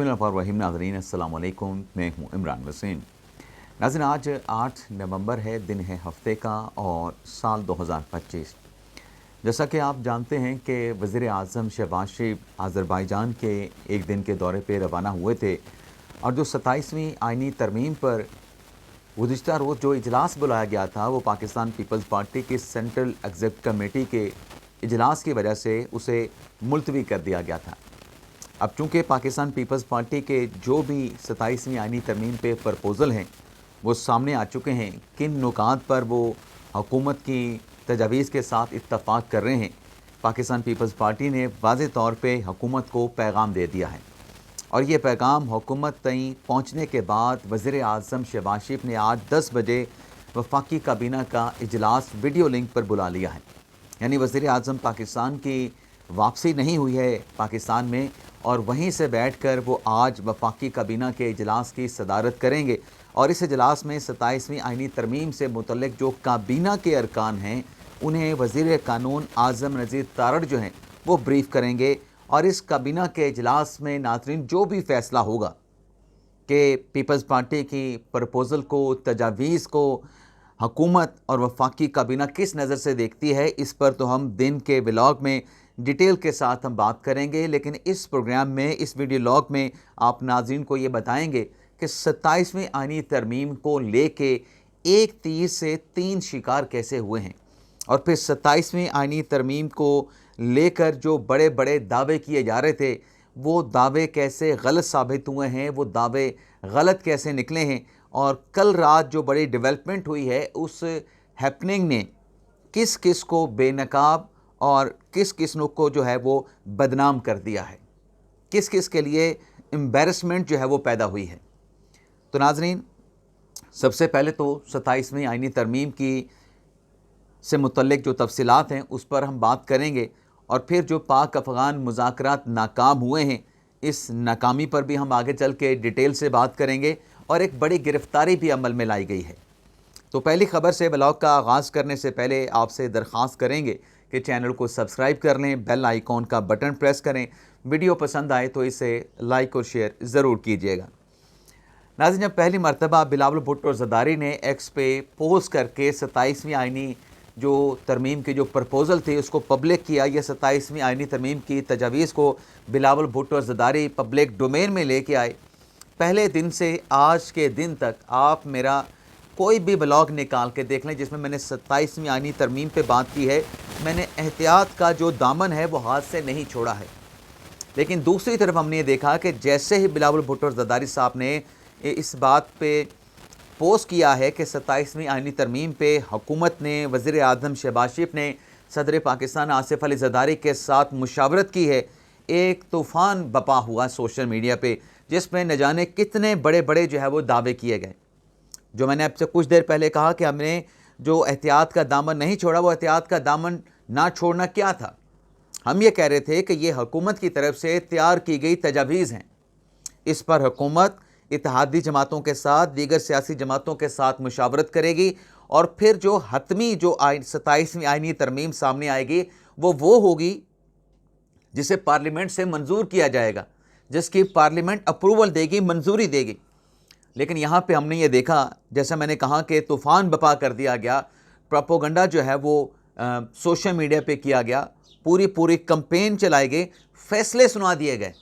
बिस्मिल्लाहिर्रहमानिर्रहीम। नाज़रीन अस्सलाम वालेकुम, मैं हूँ इमरान वसीम। नाज़रीन आज 8 नवंबर है, दिन है हफ्ते का और साल 2025। जैसा कि आप जानते हैं कि वज़ीर आज़म शहबाज शरीफ अज़रबैजान के एक दिन के दौरे पे रवाना हुए थे और जो 27वीं आइनी तरमीम पर गुज़िश्ता रोज़ जो इजलास बुलाया गया था वो पाकिस्तान पीपल्स पार्टी की सेंट्रल एग्जीक्यूटिव कमेटी के इजलास की वजह से उसे मुलतवी कर दिया गया था। अब चूँकि पाकिस्तान पीपल्स पार्टी के जो भी 27वीं आइनी तरमीम पे प्रपोज़ल हैं वो सामने आ चुके हैं, किन नुकात पर वो हुकूमत की तजावीज़ के साथ इत्तफ़ाक़ कर रहे हैं, पाकिस्तान पीपल्स पार्टी ने वाज़ेह तौर पे हुकूमत को पैगाम दे दिया है। और ये पैगाम हुकूमत तईं पहुँचने के बाद वज़ीर आज़म शहबाज शरीफ ने आज 10 बजे वफाकी काबीना का इजलास वीडियो लिंक पर बुला लिया है। यानी वज़ीर आज़म पाकिस्तान की वापसी नहीं हुई है पाकिस्तान में, और वहीं से बैठकर वो आज वफाकी काबीना के इजलास की सदारत करेंगे और इस इजलास में 27वीं आइनी तरमीम से मुतल्लिक़ जो काबीना के अरकान हैं उन्हें वज़ीर कानून आज़म नज़ीर तारड़ जो हैं वो ब्रीफ़ करेंगे। और इस काबीना के इजलास में नाज़रीन जो भी फ़ैसला होगा कि पीपल्स पार्टी की प्रपोज़ल को, तजावीज़ को हुकूमत और वफाकी काबीना किस नज़र से देखती है, इस पर तो हम दिन के व्लॉग में डिटेल के साथ हम बात करेंगे। लेकिन इस प्रोग्राम में, इस वीडियो लॉग में आप नाज़रीन को ये बताएंगे कि 27वीं आइनी तरमीम को लेके एक तीर से 3 शिकार कैसे हुए हैं, और फिर 27वीं आइनी तरमीम को लेकर जो बड़े बड़े दावे किए जा रहे थे वो दावे कैसे गलत साबित हुए हैं, वो दावे गलत कैसे निकले हैं, और कल रात जो बड़ी डेवलपमेंट हुई है उस हैपनिंग ने किस किस को बेनकाब और किस किस को जो है वो बदनाम कर दिया है, किस किस के लिए एम्बैरसमेंट जो है वो पैदा हुई है। तो नाज़रीन सबसे पहले तो 27वीं आइनी तरमीम की से मुतल्लिक़ जो तफसीलात हैं उस पर हम बात करेंगे, और फिर जो पाक अफ़गान मुज़ाकरात नाकाम हुए हैं इस नाकामी पर भी हम आगे चल के डिटेल से बात करेंगे, और एक बड़ी गिरफ़्तारी भी अमल में लाई गई है। तो पहली ख़बर से ब्लॉग का आगाज़ करने से पहले आपसे दरख्वास्त करेंगे कि चैनल को सब्सक्राइब कर लें, बेल आइकॉन का बटन प्रेस करें, वीडियो पसंद आए तो इसे लाइक और शेयर ज़रूर कीजिएगा। नाज़रीन जब पहली मरतबा बिलावल भुट्टो ज़रदारी ने एक्स पे पोस्ट करके 27वीं आइनी जो तरमीम की जो प्रपोज़ल थी उसको पब्लिक किया, यह 27वीं आइनी तरमीम की तजावीज़ को बिलावल भुट्टो ज़रदारी पब्लिक डोमेन में लेके आए, पहले दिन से आज के दिन तक आप मेरा कोई भी ब्लॉग निकाल के देख लें जिसमें मैंने 27वीं आइनी तरमीम पे बात की है, मैंने एहतियात का जो दामन है वो हाथ से नहीं छोड़ा है। लेकिन दूसरी तरफ हमने ये देखा कि जैसे ही बिलावल भुट्टो ज़रदारी साहब ने इस बात पे पोस्ट किया है कि 27वीं आइनी तरमीम पे हुकूमत ने, वज़ीर आज़म शहबाज शरीफ ने सदर पाकिस्तान आसिफ अली ज़रदारी के साथ मुशावरत की है, एक तूफ़ान बपा हुआ सोशल मीडिया पे जिसमें न जाने कितने बड़े बड़े जो है वो दावे किए गए। जो मैंने आपसे कुछ देर पहले कहा कि हमने जो एहतियात का दामन नहीं छोड़ा, वो एहतियात का दामन ना छोड़ना क्या था। हम ये कह रहे थे कि ये हुकूमत की तरफ से तैयार की गई तजावीज़ हैं, इस पर हुकूमत इत्तेहादी जमातों के साथ, दीगर सियासी जमातों के साथ मुशावरत करेगी, और फिर जो हतमी जो 27वीं आइनी तरमीम सामने आएगी वो होगी जिसे पार्लियामेंट से मंजूर किया जाएगा, जिसकी पार्लियामेंट अप्रूवल देगी, मंजूरी देगी। लेकिन यहाँ पे हमने ये देखा, जैसा मैंने कहा कि तूफ़ान बपा कर दिया गया, प्रोपोगंडा जो है वो सोशल मीडिया पे किया गया, पूरी कंपेन चलाई गई, फ़ैसले सुना दिए गए।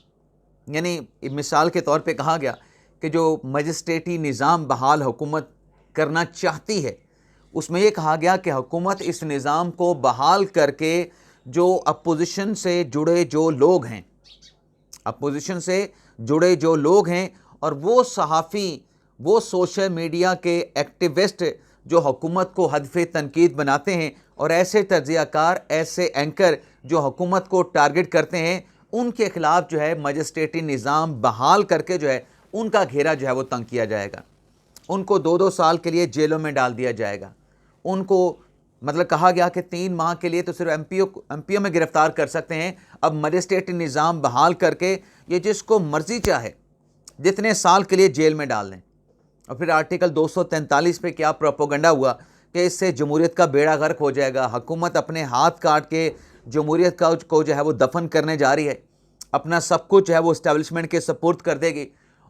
यानी मिसाल के तौर पे कहा गया कि जो मजिस्ट्रेटी निज़ाम बहाल हुकूमत करना चाहती है उसमें यह कहा गया कि हुकूमत इस निज़ाम को बहाल करके जो अपोजिशन से जुड़े जो लोग हैं, अपोजिशन से जुड़े जो लोग हैं और वो सहाफ़ी, वो सोशल मीडिया के एक्टिविस्ट जो हुकूमत को हदफ़े तनकीद बनाते हैं, और ऐसे तज्ज़ियाकार, ऐसे एंकर जो हुकूमत को टारगेट करते हैं, उनके ख़िलाफ़ जो है मजिस्ट्रेटी निज़ाम बहाल करके जो है उनका घेरा जो है वो तंग किया जाएगा। उनको 2-2 साल के लिए जेलों में डाल दिया जाएगा। उनको मतलब कहा गया कि 3 माह के लिए तो सिर्फ एमपीओ में गिरफ़्तार कर सकते हैं, अब मजिस्ट्रेटी निज़ाम बहाल करके ये जिसको मर्ज़ी चाहे जितने साल के लिए जेल में डाल दें। और फिर आर्टिकल 243 पे क्या प्रोपोगंडा हुआ कि इससे जमहूरियत का बेड़ा गर्क हो जाएगा, हुकूमत अपने हाथ काट के जमहूरियत को जो है वो दफन करने जा रही है। अपना सब कुछ जो है वो इस्टेब्लिशमेंट के सपुर्द कर देगी।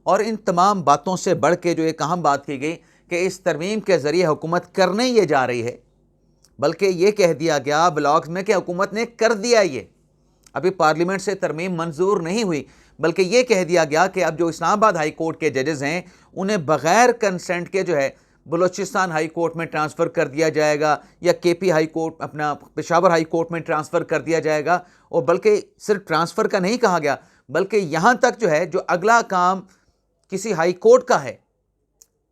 और इन तमाम बातों से बढ़ के जो एक अहम बात की गई कि इस तरमीम के ज़रिए हुकूमत करने ये जा रही है, बल्कि ये कह दिया गया ब्लॉग्स में कि हुकूमत ने कर दिया। ये अभी पार्लियामेंट से तरमीम मंजूर नहीं हुई, बल्कि ये कह दिया गया कि अब जो इस्लामाबाद हाई कोर्ट के जजेस हैं उन्हें बग़ैर कंसेंट के जो है बलूचिस्तान हाई कोर्ट में ट्रांसफ़र कर दिया जाएगा, या केपी हाई कोर्ट अपना पेशावर हाई कोर्ट में ट्रांसफ़र कर दिया जाएगा। और बल्कि सिर्फ ट्रांसफ़र का नहीं कहा गया, बल्कि यहाँ तक जो है जो अगला काम किसी हाई कोर्ट का है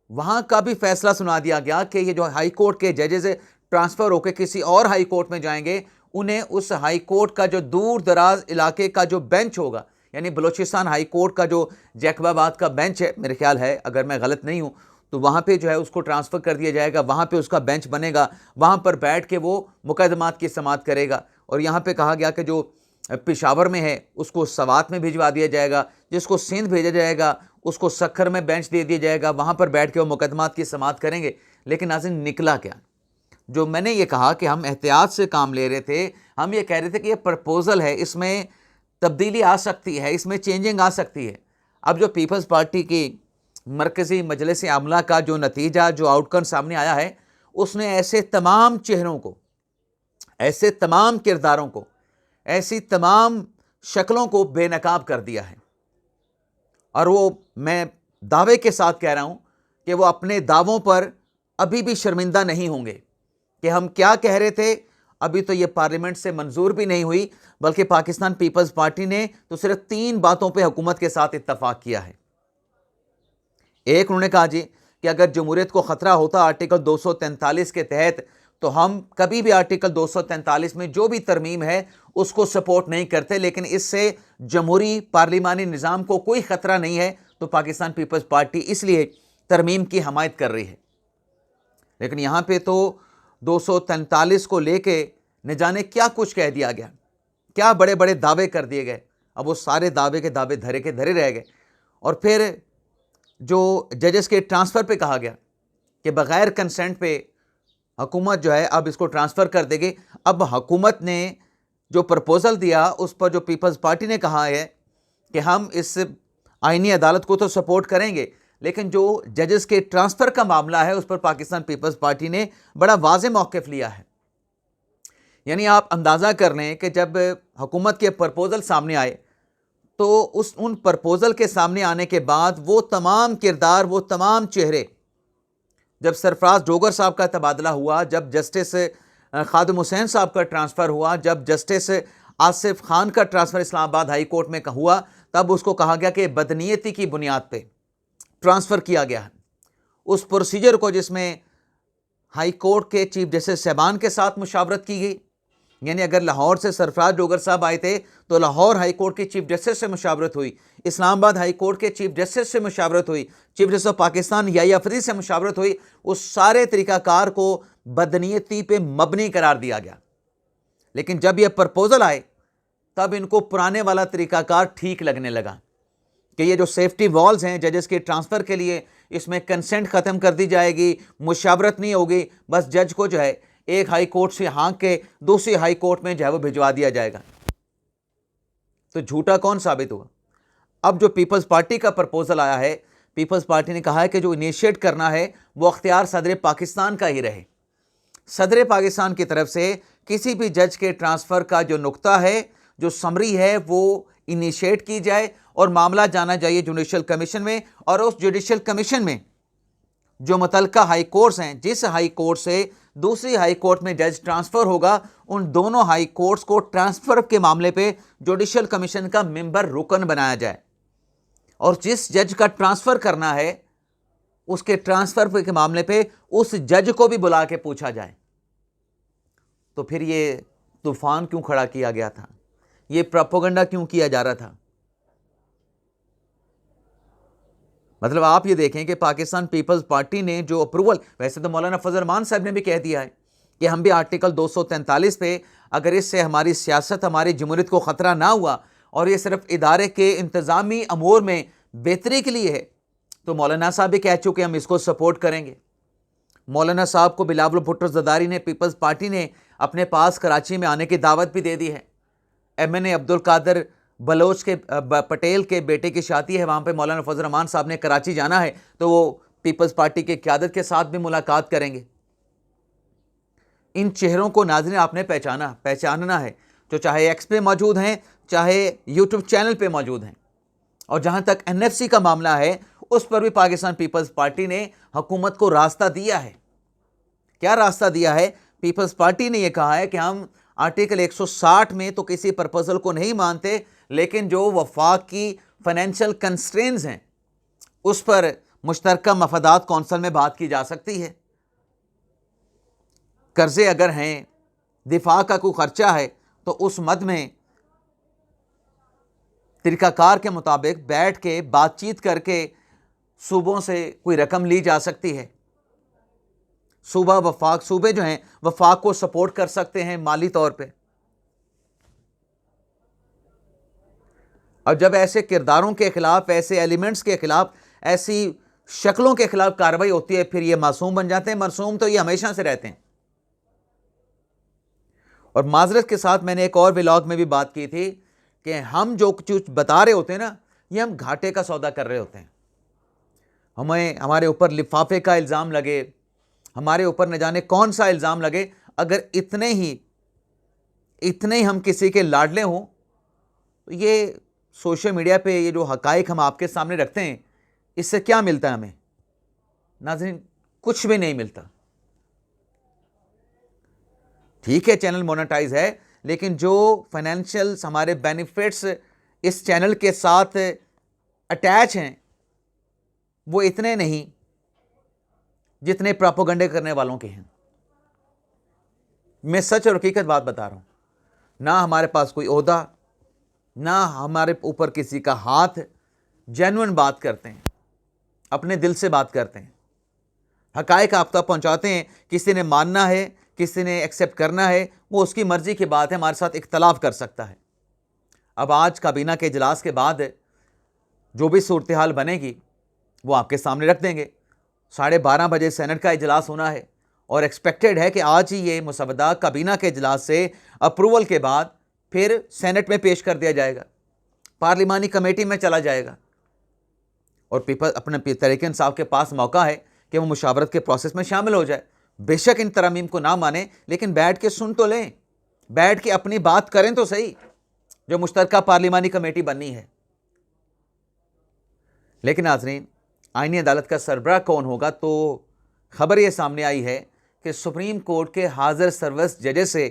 वहाँ का भी फैसला सुना दिया गया कि ये जो हाई कोर्ट के जजेस ट्रांसफ़र होकर किसी और हाई कोर्ट में जाएंगे, उन्हें उस हाई कोर्ट का जो दूर दराज इलाके का जो बेंच होगा, यानी बलूचिस्तान हाई कोर्ट का जो जैकबाबाद का बेंच है, मेरे ख्याल है अगर मैं गलत नहीं हूँ, तो वहाँ पे जो है उसको ट्रांसफ़र कर दिया जाएगा। वहाँ पे उसका बेंच बनेगा, वहाँ पर बैठ के वो मुकदमात की समाअत करेगा। और यहाँ पे कहा गया कि जो पेशावर में है उसको सवात में भिजवा दिया जाएगा, जिसको सिंध भेजा जाएगा उसको सक्खर में बेंच दे दिया जाएगा, वहाँ पर बैठ के वो मुकदमात की समाअत करेंगे। लेकिन नाज़रीन निकला क्या? जो मैंने ये कहा कि हम एहतियात से काम ले रहे थे, हम ये कह रहे थे कि ये प्रपोज़ल है, इसमें तब्दीली आ सकती है, इसमें चेंजिंग आ सकती है। अब जो पीपल्स पार्टी की मरकज़ी मजलिस आमला का जो नतीजा, जो आउटकम सामने आया है, उसने ऐसे तमाम चेहरों को, ऐसे तमाम किरदारों को, ऐसी तमाम शक्लों को बेनकाब कर दिया है। और वो मैं दावे के साथ कह रहा हूँ कि वो अपने दावों पर अभी भी शर्मिंदा नहीं होंगे कि हम क्या कह रहे थे। अभी तो ये पार्लियामेंट से मंजूर भी नहीं हुई, बल्कि पाकिस्तान पीपल्स पार्टी ने तो सिर्फ 3 बातों पे हुकूमत के साथ इत्तफाक किया है। एक, उन्होंने कहा जी कि अगर जमहूरियत को ख़तरा होता आर्टिकल 243 के तहत, तो हम कभी भी आर्टिकल 243 में जो भी तरमीम है उसको सपोर्ट नहीं करते, लेकिन इससे जमहूरी पार्लिमानी निज़ाम को कोई ख़तरा नहीं है, तो पाकिस्तान पीपल्स पार्टी इसलिए तरमीम की हमायत कर रही है। लेकिन यहाँ पे तो 243 को लेके न जाने क्या कुछ कह दिया गया, क्या बड़े बड़े दावे कर दिए गए। अब वो सारे दावे के दावे धरे के धरे रह गए। और फिर जो जजेस के ट्रांसफ़र पे कहा गया कि बग़ैर कंसेंट पे हुकूमत जो है अब इसको ट्रांसफ़र कर देगी। अब हुकूमत ने जो प्रपोज़ल दिया उस पर जो पीपल्स पार्टी ने कहा है कि हम इस आईनी अदालत को तो सपोर्ट करेंगे, लेकिन जो जजेस के ट्रांसफ़र का मामला है उस पर पाकिस्तान पीपल्स पार्टी ने बड़ा वाज़ेह मौक़िफ़ लिया है। यानी आप अंदाज़ा कर लें कि जब हुकूमत के प्रपोज़ल सामने आए, तो उन प्रपोज़ल के सामने आने के बाद वो तमाम किरदार, वो तमाम चेहरे, जब सरफराज डोगर साहब का तबादला हुआ, जब जस्टिस खादिम हुसैन साहब का ट्रांसफ़र हुआ, जब जस्टिस आसिफ खान का ट्रांसफ़र इस्लामाबाद हाई कोर्ट में हुआ, तब उसको कहा गया कि बदनीयती की बुनियाद पे ट्रांसफ़र किया गया है। उस प्रोसीजर को जिसमें हाई कोर्ट के चीफ जस्टिस साहबान के साथ मुशावरत की गई, यानी अगर लाहौर से सरफराज डोगर साहब आए थे तो लाहौर हाई कोर्ट के चीफ जस्टिस से मुशावरत हुई, इस्लामाबाद हाई कोर्ट के चीफ जस्टिस से मुशावरत हुई, chief justice of Pakistan Yahya Afridi से मुशावरत हुई। उस सारे तरीक़ाकार को बदनीयती पे मबनी करार दिया गया। लेकिन जब यह प्रपोज़ल आए तब इनको पुराने वाला तरीक़ाकार ठीक लगने लगा कि ये जो सेफ्टी वॉल्स हैं जजेस के ट्रांसफ़र के लिए, इसमें कंसेंट ख़त्म कर दी जाएगी, मुशावरत नहीं होगी, बस जज को जो है एक हाई कोर्ट से हाँक के दूसरी हाई कोर्ट में जो है वो भिजवा दिया जाएगा। तो झूठा कौन साबित हुआ? अब जो पीपल्स पार्टी का प्रपोज़ल आया है, पीपल्स पार्टी ने कहा है कि जो इनिशिएट करना है वो अख्तियार सदर पाकिस्तान का ही रहे। सदर पाकिस्तान की तरफ से किसी भी जज के ट्रांसफ़र का जो नुक्ता है, जो समरी है, वो इनिशिएट की जाए और मामला जाना चाहिए जुडिशल कमीशन में। और उस जुडिशल कमीशन में जो मुतल्लिका हाई कोर्ट्स हैं, जिस हाई कोर्ट से दूसरी हाई कोर्ट में जज ट्रांसफ़र होगा, उन दोनों हाई कोर्ट्स को ट्रांसफ़र के मामले पे जुडिशल कमीशन का मेंबर रुकन बनाया जाए, और जिस जज का ट्रांसफ़र करना है उसके ट्रांसफ़र के मामले पे उस जज को भी बुला के पूछा जाए। तो फिर ये तूफ़ान क्यों खड़ा किया गया था? ये प्रोपेगेंडा क्यों किया जा रहा था? मतलब आप ये देखें कि पाकिस्तान पीपल्स पार्टी ने जो अप्रूवल, वैसे तो मौलाना फजल रहमान साहब ने भी कह दिया है कि हम भी आर्टिकल 243 पे, अगर इससे हमारी सियासत, हमारी जमहूरियत को ख़तरा ना हुआ और ये सिर्फ इदारे के इंतज़ामी अमूर में बेहतरी के लिए है, तो मौलाना साहब भी कह चुके हम इसको सपोर्ट करेंगे। मौलाना साहब को बिलावल भुट्टो ज़रदारी ने, पीपल्स पार्टी ने अपने पास कराची में आने की दावत भी दे दी है। MNA अब्दुल कादिर बलोच के पटेल के बेटे की शादी है, वहाँ पे मौलाना फजल रहमान साहब ने कराची जाना है, तो वो पीपल्स पार्टी के क़यादत के साथ भी मुलाकात करेंगे। इन चेहरों को नाज़रीन आपने पहचानना है, जो चाहे एक्स पे मौजूद हैं, चाहे यूट्यूब चैनल पे मौजूद हैं। और जहाँ तक NFC का मामला है, उस पर भी पाकिस्तान पीपल्स पार्टी ने हुकूमत को रास्ता दिया है। क्या रास्ता दिया है? पीपल्स पार्टी ने यह कहा है कि हम आर्टिकल 160 में तो किसी प्रपोजल को नहीं मानते, लेकिन जो वफाक की फाइनेंशियल कंस्ट्रेंट्स हैं उस पर मुश्तरका मफादात कौंसिल में बात की जा सकती है। कर्जे अगर हैं, दिफा का कोई खर्चा है, तो उस मद में तरीकाकार के मुताबिक बैठ के बातचीत करके सूबों से कोई रकम ली जा सकती है। सूबे जो हैं वफाक को सपोर्ट कर सकते हैं माली तौर पे। और जब ऐसे किरदारों के खिलाफ, ऐसे एलिमेंट्स के खिलाफ, ऐसी शक्लों के खिलाफ कार्रवाई होती है, फिर ये मासूम बन जाते हैं। मासूम तो ये हमेशा से रहते हैं। और माजरत के साथ मैंने एक और व्लॉग में भी बात की थी कि हम जो कुछ बता रहे होते हैं ना, ये हम घाटे का सौदा कर रहे होते हैं। हमें हमारे ऊपर लिफाफे का इल्ज़ाम लगे, हमारे ऊपर न जाने कौन सा इल्ज़ाम लगे, अगर इतने ही हम किसी के लाडले हों, तो ये सोशल मीडिया पे ये जो हकाइक हम आपके सामने रखते हैं, इससे क्या मिलता है हमें? नाज़रीन, कुछ भी नहीं मिलता। ठीक है, चैनल मोनेटाइज है, लेकिन जो फाइनेंशियल हमारे बेनिफिट्स इस चैनल के साथ अटैच हैं, वो इतने नहीं जितने प्रोपेगेंडे करने वालों के हैं। मैं सच और हकीकत बात बता रहा हूं। ना हमारे पास कोई ओहदा, ना हमारे ऊपर किसी का हाथ। जेन्युइन बात करते हैं, अपने दिल से बात करते हैं, हकायक आप तक पहुंचाते हैं। किसी ने मानना है, किसी ने एक्सेप्ट करना है, वो उसकी मर्जी की बात है, हमारे साथ इख्तलाफ कर सकता है। अब आज काबीना के इजलास के बाद जो भी सूरत हाल बनेगी वो आपके सामने रख देंगे। 12:30 बजे सेनेट का इजलास होना है और एक्सपेक्टेड है कि आज ही ये मुसवदा काबीना के इजलास से अप्रूवल के बाद फिर सेनेट में पेश कर दिया जाएगा, पार्लिमानी कमेटी में चला जाएगा। और पीपल अपने तहरीक इंसाफ के पास मौका है कि वो मुशावरत के प्रोसेस में शामिल हो जाए। बेशक इन तरमीम को ना माने, लेकिन बैठ के सुन तो लें, बैठ के अपनी बात करें तो सही, जो मुश्तरका पार्लिमानी कमेटी बननी है। लेकिन नाज़रीन, आईनी अदालत का सरबराह कौन होगा, तो खबर ये सामने आई है कि सुप्रीम कोर्ट के हाजिर सर्विस जजेस से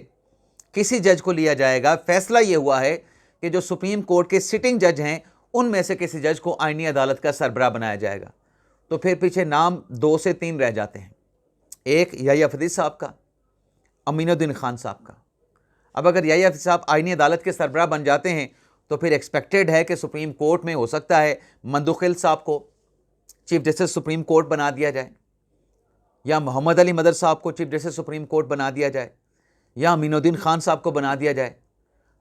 किसी जज को लिया जाएगा। फैसला ये हुआ है कि जो सुप्रीम कोर्ट के सिटिंग जज हैं, उनमें से किसी जज को आईनी अदालत का सरबराह बनाया जाएगा। तो फिर पीछे नाम 2 से 3 रह जाते हैं, एक याह्या फरीद साहब का, अमीनुद्दीन खान साहब का। अब अगर याह्या फरीद साहब आईनी अदालत के सरबराह बन जाते हैं, तो फिर एक्सपेक्टेड है कि सुप्रीम कोर्ट में हो सकता है मंदुखिल साहब को चीफ जस्टिस सुप्रीम कोर्ट बना दिया जाए, या मोहम्मद अली मदर साहब को चीफ जस्टिस सुप्रीम कोर्ट बना दिया जाए, या अमीनुद्दीन खान साहब को बना दिया जाए।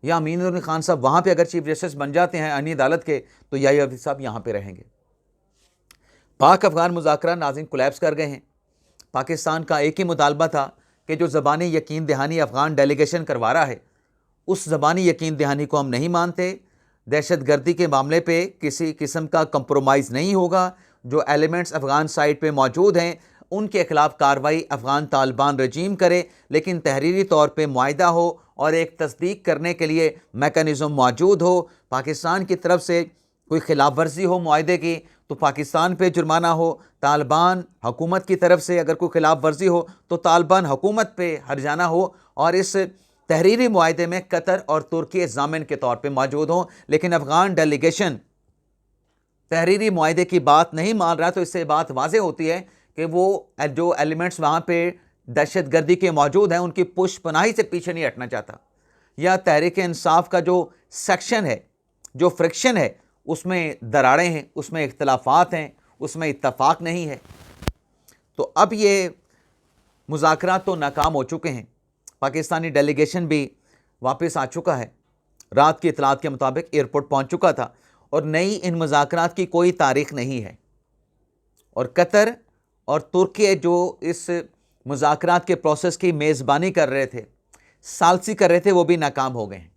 या अमीनुद्दीन खान साहब वहाँ पे अगर चीफ जस्टिस बन जाते हैं आईनी अदालत के, तो याह्या फरीद साहब यहाँ पे रहेंगे। पाक अफगान मुज़ाकरा नाज़रीन कोलैप्स कर गए हैं। पाकिस्तान का एक ही मुतालबा था कि जो ज़बानी यकीन दहानी अफ़गान डेलीगेशन करवा रहा है, उस ज़बानी यकीन दहानी को हम नहीं मानते। दहशत गर्दी के मामले पे किसी किस्म का कंप्रोमाइज़ नहीं होगा। जो एलिमेंट्स अफ़गान साइड पे मौजूद हैं, उनके ख़िलाफ़ कार्रवाई अफ़गान तालिबान रजीम करे, लेकिन तहरीरी तौर पे मुआहिदा हो और एक तस्दीक करने के लिए मेकनिज़म मौजूद हो। पाकिस्तान की तरफ से कोई खिलाफ वर्जी हो मुआहिदे की, तो पाकिस्तान पे जुर्माना हो। तालिबान हुकूमत की तरफ से अगर कोई खिलाफ वर्जी हो, तो तालिबान हुकूमत पे हर्जाना हो। और इस तहरीरी मुआहिदे में कतर और तुर्की ज़ामिन के तौर पे मौजूद हों। लेकिन अफ़गान डेलीगेशन तहरीरी मुआहिदे की बात नहीं मान रहा, तो इससे बात वाज़ेह होती है कि वो जो एलिमेंट्स वहाँ पे दहशत गर्दी के मौजूद हैं, उनकी पुश पनाही से पीछे नहीं हटना चाहता। या तहरीक इंसाफ का जो सेक्शन है, जो फ्रिक्शन है, उसमें दरारें हैं, उसमें इख्तलाफात हैं, उसमें इत्तफाक नहीं है। तो अब ये मुज़ाकरात तो नाकाम हो चुके हैं। पाकिस्तानी डेलीगेशन भी वापस आ चुका है, रात की इतलात के मुताबिक एयरपोर्ट पहुंच चुका था, और नई इन मुज़ाकरात की कोई तारीख नहीं है। और कतर और तुर्की जो इस मुज़ाकरात के प्रोसेस की मेज़बानी कर रहे थे, सालसी कर रहे थे, वो भी नाकाम हो गए हैं।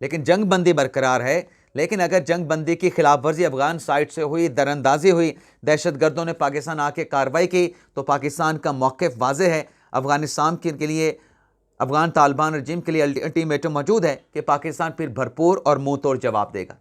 लेकिन जंग बंदी बरकरार है। लेकिन अगर जंग बंदी की खिलाफ वर्जी अफगान साइड से हुई, दरअंदाजी हुई, दहशतगर्दों ने पाकिस्तान आके कार्रवाई की, तो पाकिस्तान का मौक़िफ़ वाज़ेह है। अफगानिस्तान के लिए, अफगान तालिबान रजीम के लिए अल्टीमेटम मौजूद है कि पाकिस्तान फिर भरपूर और मुंह तोड़ जवाब देगा।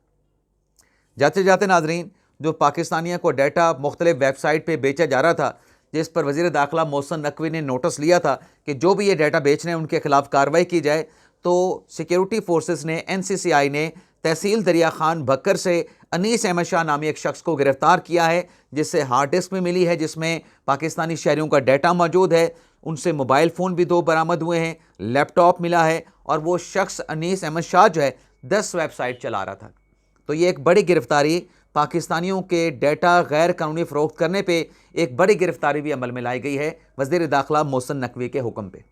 जाते जाते नाजरीन, जो पाकिस्तानियों को डाटा मुख्तलिफ वेबसाइट पर बेचा जा रहा था, जिस पर वज़ीर दाखिला मोहसिन नकवी ने नोटिस लिया था कि जो भी ये डाटा बेच रहे हैं उनके खिलाफ कार्रवाई की जाए, तो सिक्योरिटी फोर्सेस ने, NCCI ने तहसील दरिया खान बकर से अनीस अहमद शाह नामी एक शख्स को गिरफ्तार किया है, जिससे हार्ड डिस्क भी मिली है जिसमें पाकिस्तानी शहरियों का डाटा मौजूद है। उनसे मोबाइल फ़ोन भी 2 बरामद हुए हैं, लैपटॉप मिला है, और वो शख्स अनीस अहमद शाह जो है 10 वेबसाइट चला रहा था। तो ये एक बड़ी गिरफ्तारी, पाकिस्तानियों के डाटा गैर कानूनी फ़रोख्त करने पे एक बड़ी गिरफ्तारी भी अमल में लाई गई है वज़ीर दाखिला मोहसिन नकवी के हुक्म पे।